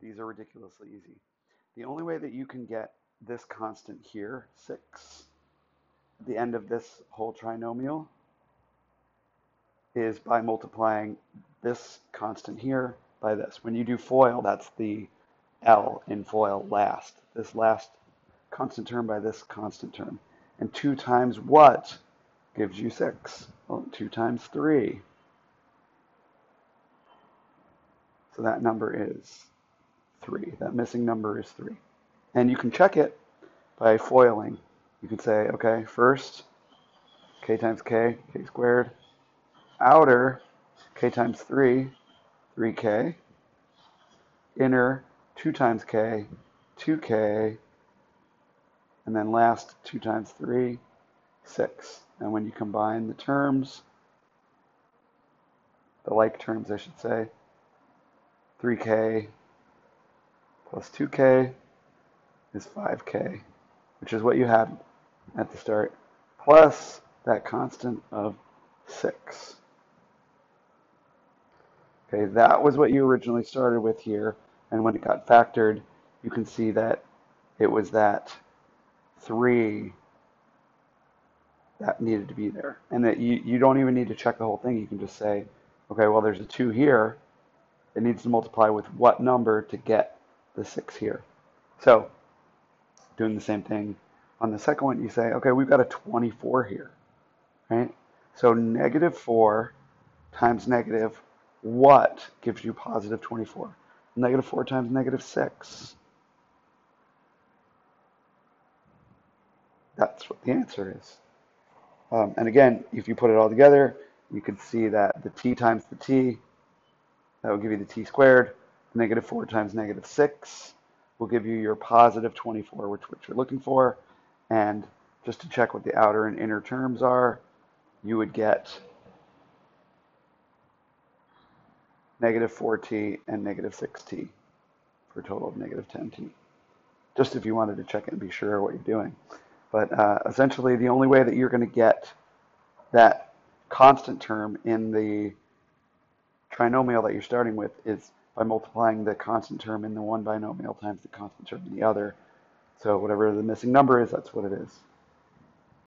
These are ridiculously easy. The only way that you can get this constant here, 6, at the end of this whole trinomial is by multiplying this constant here by this. When you do FOIL, that's the L in FOIL, last. This last constant term by this constant term. And 2 times what gives you 6? Well, 2 times 3. So that number is 3. That missing number is 3. And you can check it by foiling. You can say, okay, first, k times k, k squared. Outer, k times 3, 3k. Inner, 2 times k, 2k. And then last, 2 times 3, 6. And when you combine the terms, the like terms I should say, 3k plus 2k is 5k, which is what you had at the start, plus that constant of 6. Okay, that was what you originally started with here, and when it got factored, you can see that it was that 3 that needed to be there, and that you don't even need to check the whole thing. You can just say, okay, well, there's a 2 here. It needs to multiply with what number to get the 6 here. So doing the same thing on the second one, you say, okay, we've got a 24 here, right? So negative 4 times negative what gives you positive 24? Negative 4 times negative 6. That's what the answer is. And again, if you put it all together, you can see that the t times the t, that will give you the t squared. Negative 4 times negative 6 will give you your positive 24, which you're looking for. And just to check what the outer and inner terms are, you would get negative 4t and negative 6t for a total of negative 10t. Just if you wanted to check it and be sure what you're doing. But essentially, the only way that you're going to get that constant term in the trinomial that you're starting with is by multiplying the constant term in the one binomial times the constant term in the other. So whatever the missing number is, that's what it is.